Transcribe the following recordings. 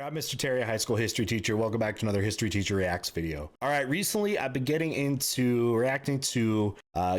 I'm Mr. Terry, a high school history teacher. Welcome back to another History Teacher Reacts video. All right, recently I've been getting into reacting to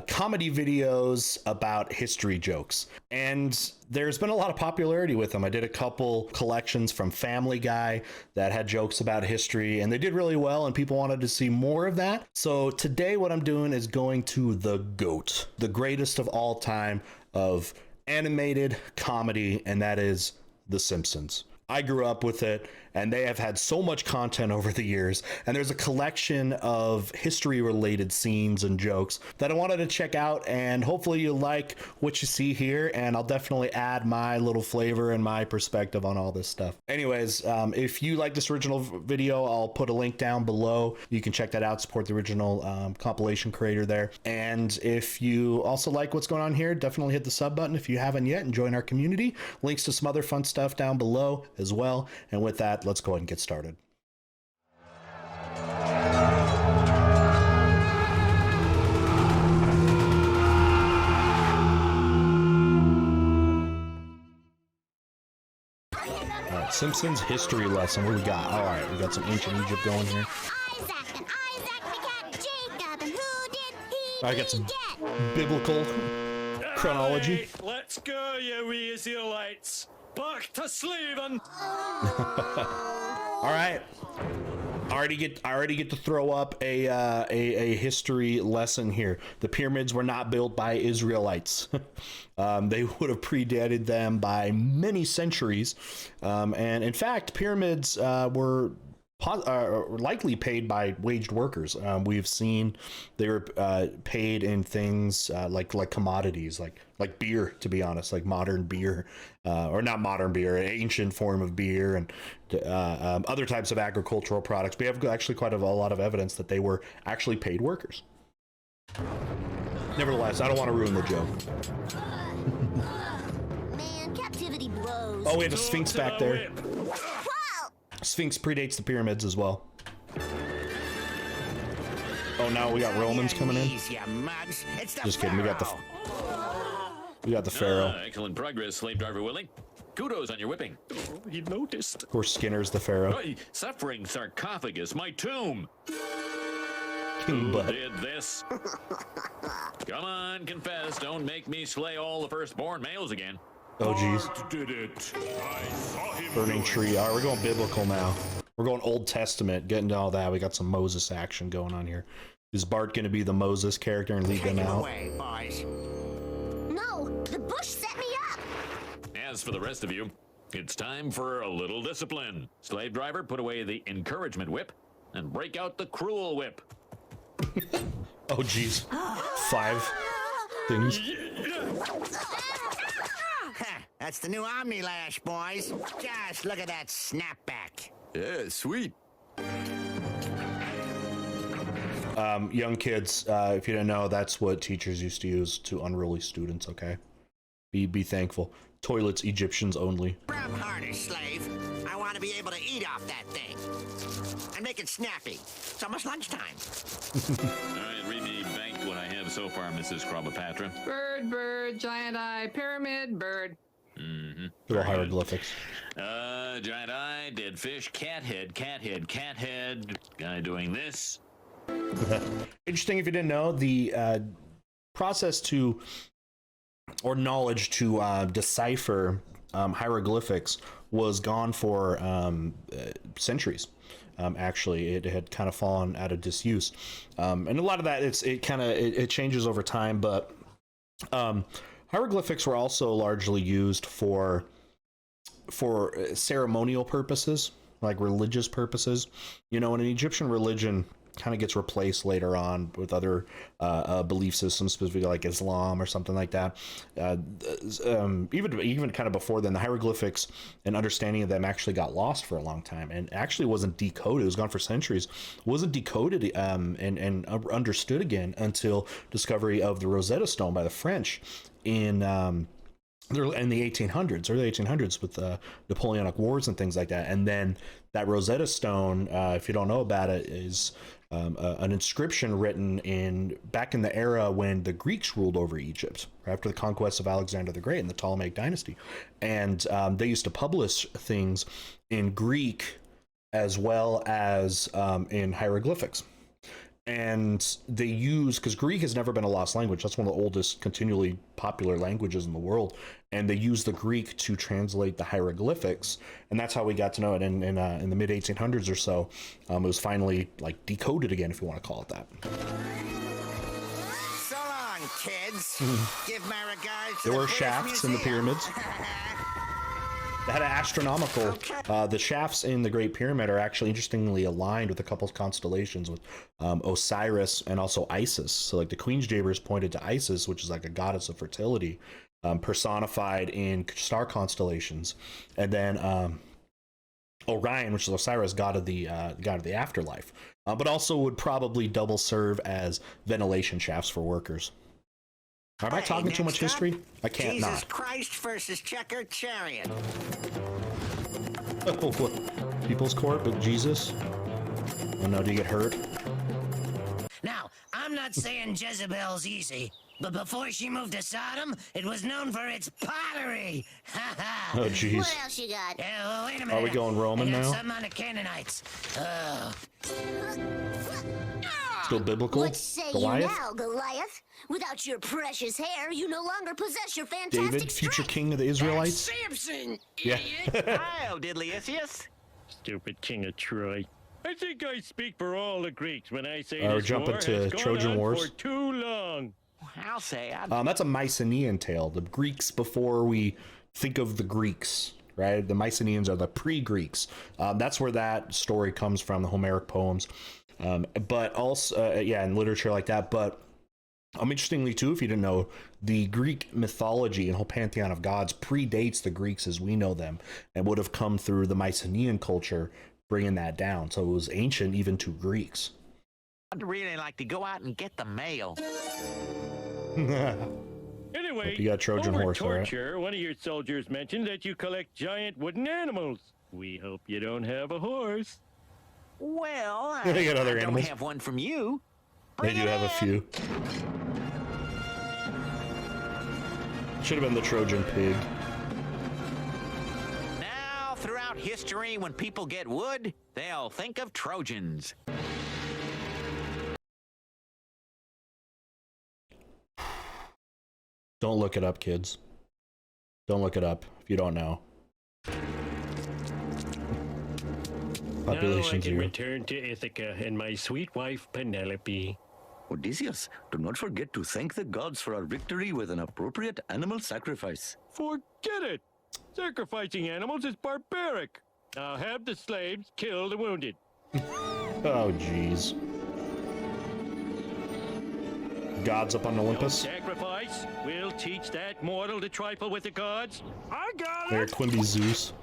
comedy videos about history jokes, and there's been a lot of popularity with them. I did a couple collections from Family Guy that had jokes about history, and they did really well, and people wanted to see more of that. So today what I'm doing is going to the GOAT, the greatest of all time of animated comedy, and that is The Simpsons. I grew up with it, and they have had so much content over the years, and there's a collection of history-related scenes and jokes that I wanted to check out, and hopefully you like what you see here, and I'll definitely add my little flavor and my perspective on all this stuff. Anyways, if you like this original video, I'll put a link down below. You can check that out, support the original compilation creator there. And if you also like what's going on here, definitely hit the sub button if you haven't yet and join our community. Links to some other fun stuff down below as well. And with that, let's go ahead and get started. All right, Simpsons history lesson. What do we got? All right, we got some ancient Egypt going here. I got some biblical chronology. Right, let's go, you wee Israelites. Back to slaving. All right. I already get to throw up a history lesson here. The pyramids were not built by Israelites. They would have predated them by many centuries. And in fact, pyramids were likely paid by waged workers. We've seen they were paid in things like commodities, like beer, to be honest, like modern beer, or not modern beer, an ancient form of beer, and other types of agricultural products. We have actually quite a lot of evidence that they were actually paid workers. Nevertheless, I don't want to ruin the joke. Man, captivity blows. Oh, we have a Sphinx back there. Sphinx predates the pyramids as well. Oh, now we got Romans coming in. Just kidding. We got the Pharaoh. Excellent progress, slave driver Willie. Kudos on your whipping. Oh, he noticed. Of course, Skinner's the Pharaoh. Suffering sarcophagus, my tomb. King Bud. Who did this? Come on, confess. Don't make me slay all the firstborn males again. Oh, geez. Did it. I saw him. Burning tree. All right, we're going biblical now. We're going Old Testament, getting to all that. We got some Moses action going on here. Is Bart going to be the Moses character and lead them out? Away, boys. No, the bush set me up. As for the rest of you, it's time for a little discipline. Slave driver, put away the encouragement whip and break out the cruel whip. Oh, geez. 5 things. That's the new Omni Lash, boys. Just look at that snapback. Yeah, sweet. Young kids, if you didn't know, that's what teachers used to use to unruly students, okay? Be thankful. Toilets, Egyptians only. Grab harder, slave. I want to be able to eat off that thing. And make it snappy. It's almost lunchtime. All right, read me back what I have so far, Mrs. Cleopatra. Bird, bird, giant eye, pyramid, bird. Little hieroglyphics. Giant eye, dead fish, cat head, cat head, cat head. Guy doing this. Interesting, if you didn't know, the process to, or knowledge to decipher hieroglyphics was gone for centuries. Actually, it had kind of fallen out of disuse, and a lot of that it changes over time. But hieroglyphics were also largely used for ceremonial purposes, like religious purposes. You know, in an Egyptian religion kind of gets replaced later on with other belief systems, specifically like Islam or something like that. Even kind of before then, the hieroglyphics and understanding of them actually got lost for a long time, and actually wasn't decoded. It was gone for centuries. It wasn't decoded and understood again until discovery of the Rosetta Stone by the French in in the 1800s, early 1800s, with Napoleonic Wars and things like that. And then that Rosetta Stone, if you don't know about it, is an inscription written back in the era when the Greeks ruled over Egypt, after the conquest of Alexander the Great in the Ptolemaic dynasty. And they used to publish things in Greek as well as in hieroglyphics. And they use, because Greek has never been a lost language, that's one of the oldest continually popular languages in the world, and they use the Greek to translate the hieroglyphics, and that's how we got to know it. In the mid 1800s or so, it was finally like decoded again, if you want to call it that. So long, kids. Give my regards to There the were British shafts in the Museum. pyramids. They had an astronomical. The shafts in the Great Pyramid are actually interestingly aligned with a couple of constellations, with Osiris and also Isis. So like the Queen's pointed to Isis, which is like a goddess of fertility, personified in star constellations, and then Orion, which is Osiris, god of the afterlife, but also would probably double serve as ventilation shafts for workers. Am I talking too much next up, history? I can't Jesus not. Christ versus checkered chariot. Oh, what? People's Court, but Jesus? Oh no, do you get hurt? Now, I'm not saying Jezebel's easy, but before she moved to Sodom, it was known for its pottery. Ha ha. Oh jeez. What else you got? Yeah, well, wait a minute. Are we going Roman I got now? Something on the Canaanites. Still biblical? What say Goliath? you now, Goliath? Without your precious hair, you no longer possess your fantastic David, future strength. king of the Israelites? Samson, Yeah. I'll diddlyisius. Stupid king of Troy. I think I speak for all the Greeks when I say We're this jumping war to has gone Trojan on Wars. for too long. I'll say That's a Mycenaean tale. The Greeks before we think of the Greeks, right? The Mycenaeans are the pre-Greeks. That's where that story comes from, the Homeric poems. But also, in literature like that. But interestingly, too, if you didn't know, the Greek mythology and whole pantheon of gods predates the Greeks as we know them, and would have come through the Mycenaean culture, bringing that down. So it was ancient even to Greeks. I'd really like to go out and get the mail. Anyway, Hope you got Trojan over horse, all right? torture, one of your soldiers mentioned that you collect giant wooden animals. We hope you don't have a horse. Well, They got other I don't animals. have one from you. They do have a few. Should have been the Trojan pig. Now, throughout history, when people get wood, they'll think of Trojans. Don't look it up, kids. Don't look it up if you don't know. Now I Population can 0. return to Ithaca and my sweet wife Penelope. Odysseus, do not forget to thank the gods for our victory with an appropriate animal sacrifice. Forget it! Sacrificing animals is barbaric. Now have the slaves kill the wounded. Oh, jeez. Gods up on No Olympus. sacrifice. We'll teach that mortal to trifle with the gods. I got There, Quimby Zeus.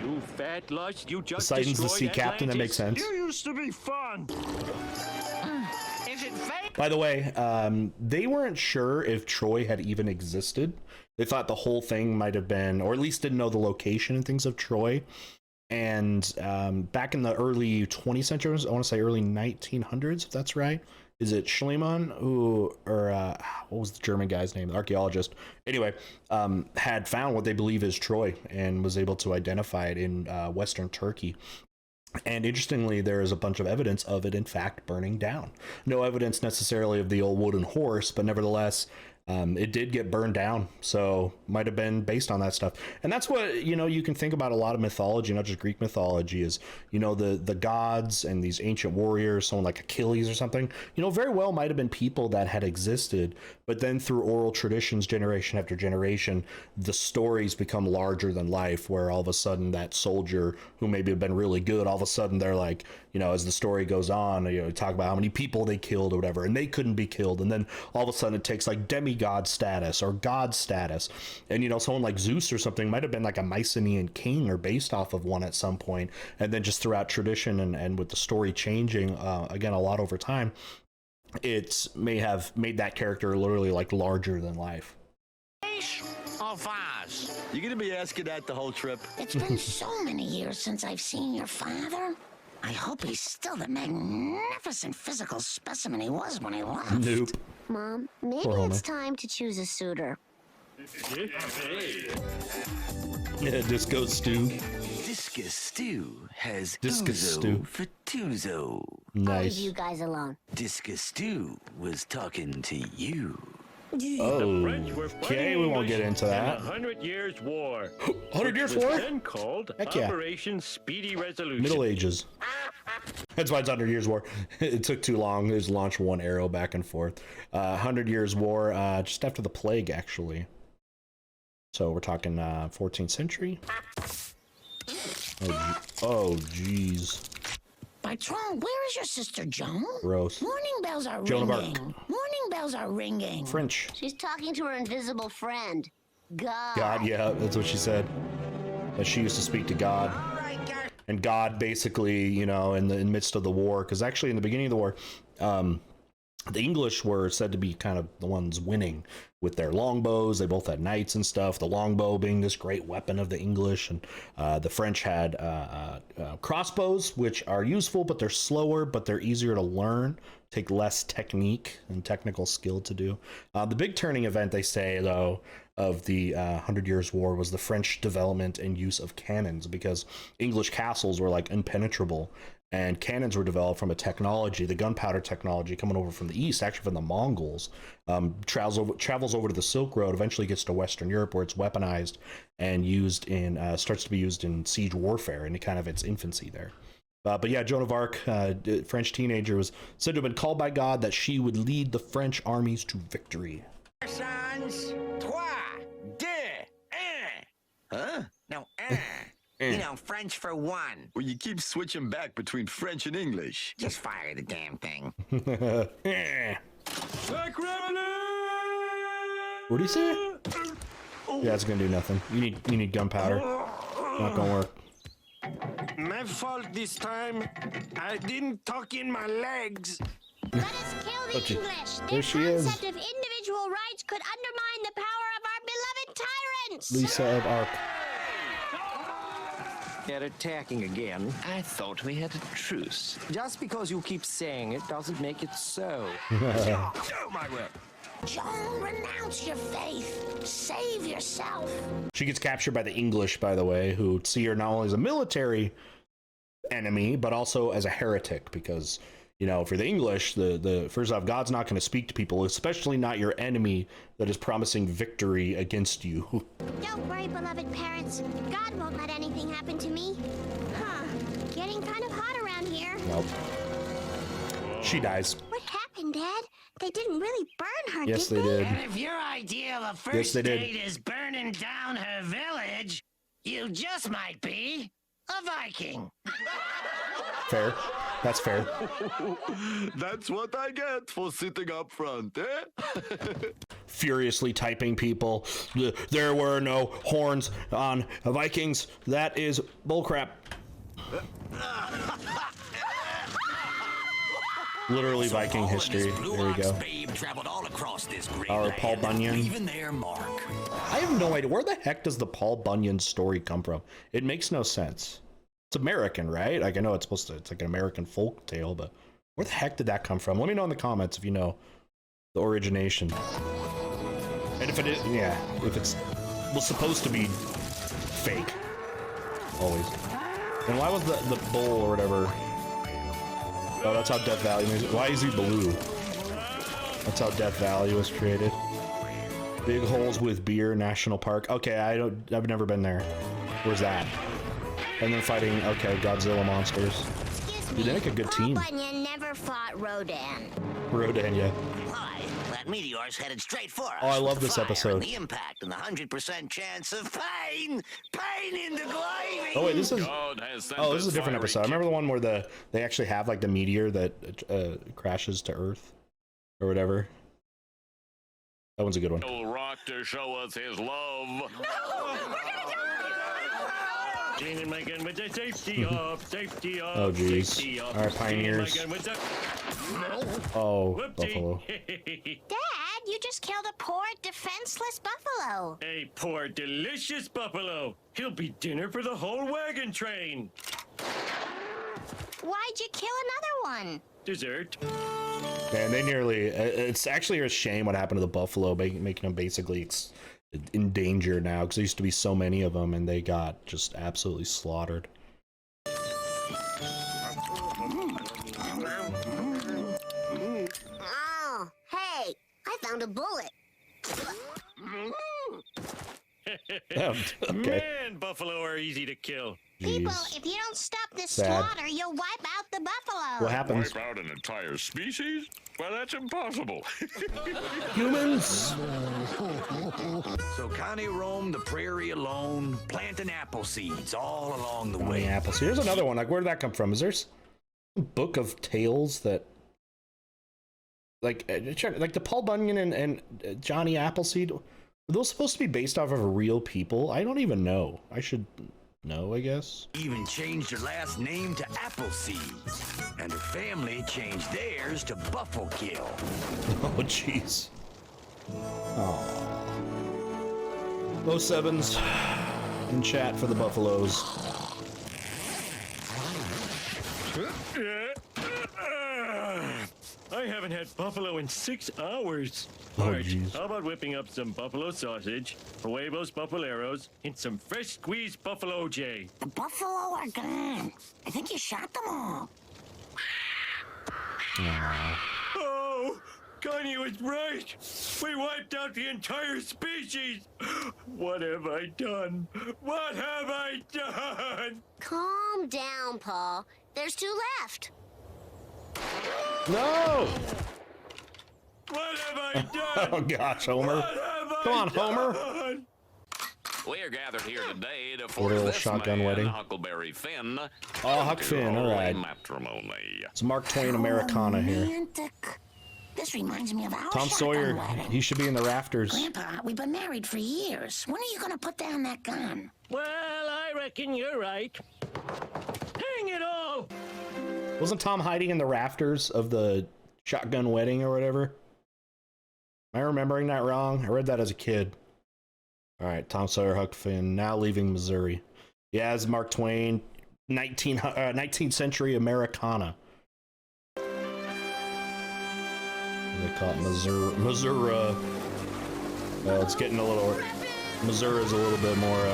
You fat lust, you just Poseidon's the destroyed sea captain, that Atlantis. makes sense. You used to be fun. Is it fake? By the way, they weren't sure if Troy had even existed. They thought the whole thing might have been, or at least didn't know the location and things of Troy. And back in the early 20th century, I want to say early 1900s, if that's right. Is it Schliemann, what was the German guy's name? The archaeologist. Anyway, had found what they believe is Troy and was able to identify it in Western Turkey. And interestingly, there is a bunch of evidence of it, in fact, burning down. No evidence necessarily of the old wooden horse, but nevertheless, it did get burned down. So might have been based on that stuff. And that's what, you can think about a lot of mythology, not just Greek mythology, is, the gods and these ancient warriors, someone like Achilles or something, very well might have been people that had existed, but then through oral traditions, generation after generation, the stories become larger than life, where all of a sudden that soldier who maybe have been really good, all of a sudden they're like, as the story goes on, talk about how many people they killed or whatever, and they couldn't be killed. And then all of a sudden it takes like demigod status or god status. And, someone like Zeus or something might have been like a Mycenaean king or based off of one at some point. And then just throughout tradition and with the story changing, again, a lot over time, it may have made that character literally like larger than life. English or Vaz? You gonna be asking that the whole trip? It's been so many years since I've seen your father. I hope he's still the magnificent physical specimen he was when he left. Nope. Mom, maybe Poor it's Homer. time to choose a suitor. Yeah, Disco Stew. Discus Stew has Discus ouzo Stew. for Tuzo. I'll leave Nice. you guys alone. Discus Stew was talking to you. Oh, French were okay, we won't get into that. The 100 Years' War. 100 Years' which was War? then called Heck yeah. Operation Speedy Resolution. Middle Ages. That's why it's 100 Years War. It took too long. It was launched one arrow back and forth. 100 Years War, just after the plague, actually. So we're talking 14th century. Oh, jeez. Bertrand, where is your sister Joan? Gross. Morning bells are Joan of ringing. Arc. Morning bells are ringing. French. She's talking to her invisible friend, God. God, yeah, that's what she said. That she used to speak to God. All right, Gar. And God basically, you know, in the midst of the war, because actually in the beginning of the war, the English were said to be kind of the ones winning with their longbows. They both had knights and stuff. The longbow being this great weapon of the English, and the French had crossbows, which are useful, but they're slower, but they're easier to learn. Take less technique and technical skill to do. The big turning event, they say, though, of the 100 Years' War was the French development and use of cannons, because English castles were like impenetrable, and cannons were developed from a technology, the gunpowder technology coming over from the east, actually from the Mongols, travels over to the Silk Road, eventually gets to Western Europe, where it's weaponized and used in starts to be used in siege warfare in kind of its infancy there. But yeah, Joan of Arc, French teenager, was said to have been called by God that she would lead the French armies to victory. Sons, trois, deux, un. Huh? No, un. You know, French for one. Well, you keep switching back between French and English. Just fire the damn thing. What do you say? Yeah, it's gonna do nothing. You need gunpowder. Not gonna work. My fault this time. I didn't tuck in my legs. Let us kill the Oh, gee. English. Their There she is. concept of individual rights could undermine the power of our beloved tyrants. Lisa of Arc. They're attacking again. I thought we had a truce. Just because you keep saying it doesn't make it so. Oh, my will. Joan, renounce your faith. Save yourself. She gets captured by the English, by the way, who see her not only as a military enemy, but also as a heretic, because, you know, for the English, the first off, God's not going to speak to people, especially not your enemy that is promising victory against you. Don't worry, beloved parents. God won't let anything happen to me. Huh. Getting kind of hot around here. Nope. She dies. What happened, Dad? They didn't really burn her, Yes, did they did. And if your idea of a first Yes, they did. date is burning down her village, you just might be a Viking. Fair. That's fair. That's what I get for sitting up front, eh? Furiously typing people. There were no horns on Vikings. That is bullcrap. Literally Viking history. There we go. Traveled all across this great Our Paul Bunyan. Even their mark. I have no idea. Where the heck does the Paul Bunyan story come from? It makes no sense. It's American, right? Like, I know it's like an American folk tale, but where the heck did that come from? Let me know in the comments if you know the origination. And if it is, yeah, if it's was supposed to be fake. Always. And why was the bull or whatever? Oh, that's how Death Valley is. Why is he blue? That's how Death Valley was created. Big Holes with Beer National Park. Okay, I've never been there. Where's that? And then fighting, okay, Godzilla monsters. Dude, they make a good team. Paul Bunyan never fought Rodan. Rodan, yeah. Why? That meteor's headed straight for us. Oh, I love The this fire episode. And the impact and the 100% chance of pain in the gliding. Oh wait, this is. God has sent Oh, this is a us different fiery episode. I remember the one where they actually have like the meteor that crashes to Earth or whatever. That one's a good one. rock to show us his love. Gene and Megan with the safety off, safety off. Oh, jeez. safety off. All right, pioneers. Gene and Megan with the... Oh, Whoopsie. Buffalo. Dad, you just killed a poor, defenseless buffalo. A poor, delicious buffalo. He'll be dinner for the whole wagon train. Why'd you kill another one? Dessert. And they nearly, it's actually a shame what happened to the buffalo, making them basically in danger now, because there used to be so many of them and they got just absolutely slaughtered. Oh, hey, I found a bullet. Okay. Man, buffalo are easy to kill. People, Jeez. if you don't stop this Sad. slaughter, you'll wipe out the buffalo. What happens? Wipe out an entire species? Well, that's impossible. Humans. So Connie roamed the prairie alone, planting apple seeds all along the How way. many apples? Here's another one. Like, where did that come from? Is there some book of tales that, like the Paul Bunyan and Johnny Appleseed, were those supposed to be based off of real people? I don't even know. I should know, I guess. Even changed her last name to Appleseed. And her family changed theirs to Buffalo. Oh, jeez. Oh. Low sevens in chat for the Buffaloes. I haven't had buffalo in 6 hours. Oh, Marge, jeez. how about whipping up some buffalo sausage, huevos buffaleros, and some fresh squeezed buffalo J? The buffalo are gone. I think you shot them all. Oh, Connie was right. We wiped out the entire species. What have I done? What have I done? Calm down, Paul. There's 2 left. No! What have I done? Oh gosh, Homer. What have Come I on, Homer. done? We are gathered here today to Order force a this shotgun man, wedding. Huckleberry Finn. Oh, Huck to Finn, all holy right. matrimony. It's Mark Twain Americana here. Romantic. This reminds me of our Tom shotgun Sawyer, wedding. he should be in the rafters. Grandpa, we've been married for years. When are you gonna put down that gun? Well, I reckon you're right. Hang it all! Wasn't Tom hiding in the rafters of the shotgun wedding or whatever? Am I remembering that wrong? I read that as a kid. All right, Tom Sawyer, Huck Finn, now leaving Missouri. Yeah, it's Mark Twain, 19th century Americana. They call it Missouri. It's getting a little, Missouri's a little bit more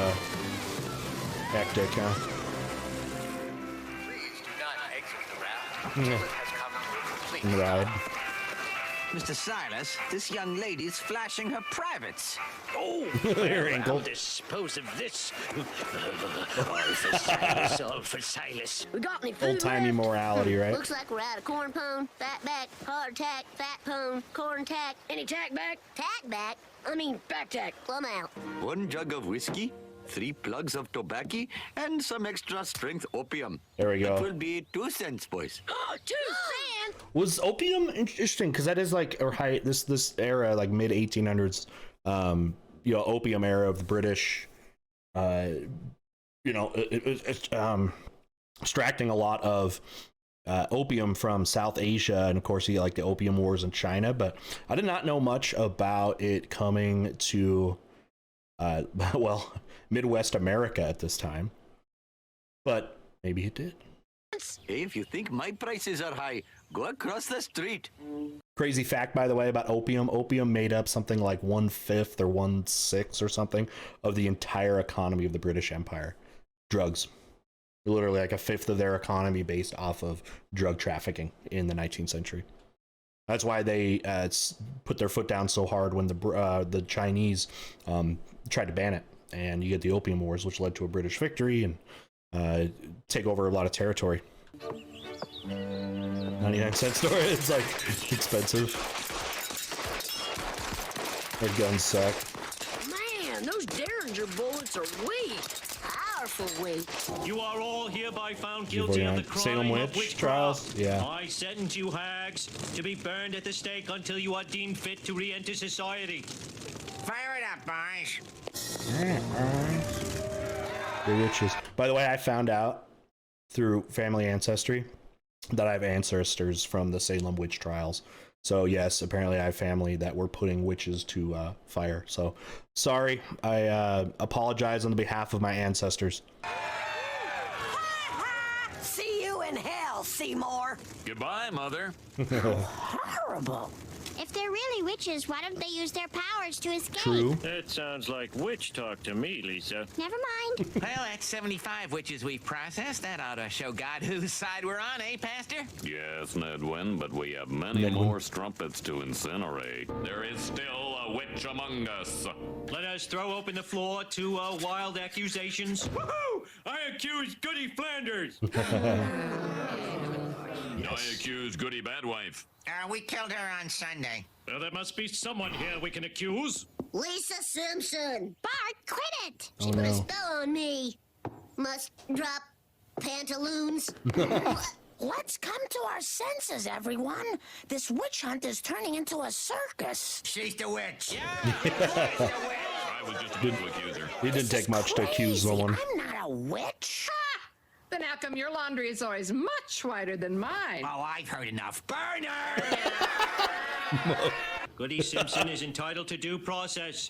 hectic, huh? Please do not exit the raft. Until it has come to a complete Right. Mr. Silas, this young lady's flashing her privates. Oh, Your ankle. dispose of this. All for Silas, all for Silas. We got any food Old-timey left? morality, right? Looks like we're out of corn pone, fat back, hard tack, fat pone, corn tack. Any tack back? Tack back? I mean, back tack. Plumb out. 1 jug of whiskey, 3 plugs of tobacco, and some extra strength opium. There we That go. will be 2 cents, boys. Oh, 2 cents. Was opium interesting? Because that is like, or high, this era, like mid 1800s, you know, opium era of the British, you know, extracting a lot of opium from South Asia, and of course, you get like the Opium Wars in China. But I did not know much about it coming to, well, Midwest America at this time. But maybe it did. Hey, if you think my prices are high, go across the street. Crazy fact, by the way, about opium. Opium made up something like 1/5 or 1/6 or something of the entire economy of the British Empire. Drugs. Literally like 1/5 of their economy based off of drug trafficking in the 19th century. That's why they put their foot down so hard when the Chinese tried to ban it. And you get the Opium Wars, which led to a British victory and take over a lot of territory. 99-cent store. It's like expensive. Their guns suck. Man, those Derringer bullets are weak. Powerful weight. You are all hereby found You've guilty of already the on crime Salem of witch witchcraft. trials? Yeah. I sentence you hags to be burned at the stake until you are deemed fit to re-enter society. Fire it up, boys. The witches. By the way, I found out through family ancestry that I have ancestors from the Salem witch trials. So yes, apparently I have family that were putting witches to fire. So sorry, I apologize on the behalf of my ancestors. See you in hell, Seymour. Goodbye, Mother. Horrible. If they're really witches, why don't they use their powers to escape? True. That sounds like witch talk to me, Lisa. Never mind. Well, that's 75 witches we've processed. That ought to show God whose side we're on, eh, Pastor? Yes, Nedwin, but we have many Nedwin. more strumpets to incinerate. There is still a witch among us. Let us throw open the floor to wild accusations. Woohoo! I accuse Goody Flanders. I accuse Goody Badwife. We killed her on Sunday. Well, there must be someone here we can accuse. Lisa Simpson. Bart, quit it. She put a spell on me. Must drop pantaloons. Let's come to our senses, everyone. This witch hunt is turning into a circus. She's the witch. I was just about to accuse her. It didn't take much to accuse someone. I'm not a witch. Then how come your laundry is always much whiter than mine? Oh, I've heard enough. Burn her! Goody Simpson is entitled to due process.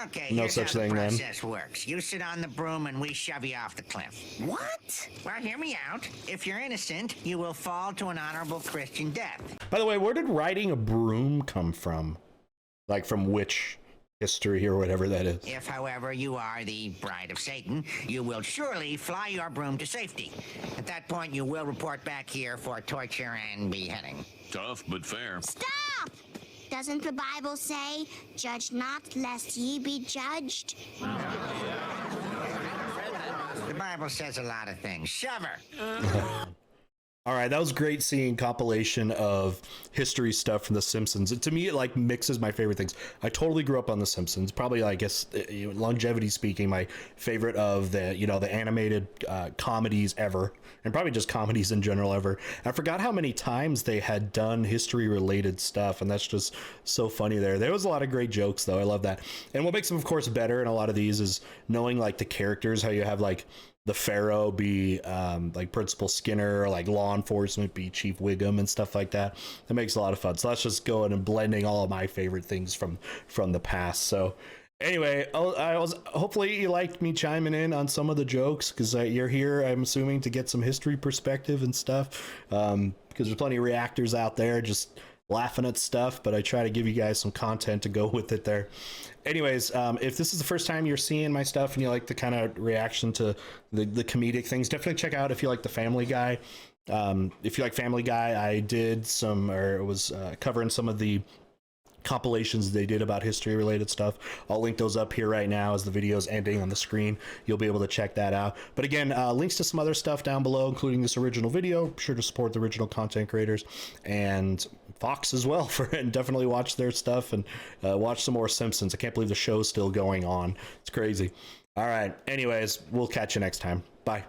Okay, No here's such how thing, the then. process works. You sit on the broom and we shove you off the cliff. What? Well, hear me out. If you're innocent, you will fall to an honorable Christian death. By the way, where did riding a broom come from? Like from which history or whatever that is? If, however, you are the bride of Satan, you will surely fly your broom to safety. At that point, you will report back here for torture and beheading. Tough, but fair. Stop! Doesn't the Bible say, judge not lest ye be judged? The Bible says a lot of things. Shove her! All right, that was great seeing compilation of history stuff from The Simpsons. To me, it like mixes my favorite things. I totally grew up on The Simpsons. Probably, I guess, longevity speaking, my favorite of the the animated comedies ever, and probably just comedies in general ever. I forgot how many times they had done history related stuff, and that's just so funny. There was a lot of great jokes though. I love that. And what makes them, of course, better in a lot of these is knowing like the characters, how you have like the Pharaoh be like Principal Skinner, or like law enforcement be Chief Wiggum and stuff like that. That makes a lot of fun. So let's just go in and blending all of my favorite things from the past. So anyway, hopefully you liked me chiming in on some of the jokes, because you're here, I'm assuming, to get some history perspective and stuff, because there's plenty of reactors out there just laughing at stuff, but I try to give you guys some content to go with it there. Anyways, if this is the first time you're seeing my stuff and you like the kind of reaction to the comedic things, definitely check out if you like the Family Guy. If you like Family Guy, I did was covering some of the compilations they did about history related stuff. I'll link those up here right now as the video's ending on the screen. You'll be able to check that out. But again, links to some other stuff down below, including this original video. Be sure to support the original content creators, and Fox as well, and definitely watch their stuff, and watch some more Simpsons. I can't believe the show's still going on. It's crazy. All right. Anyways, we'll catch you next time. Bye.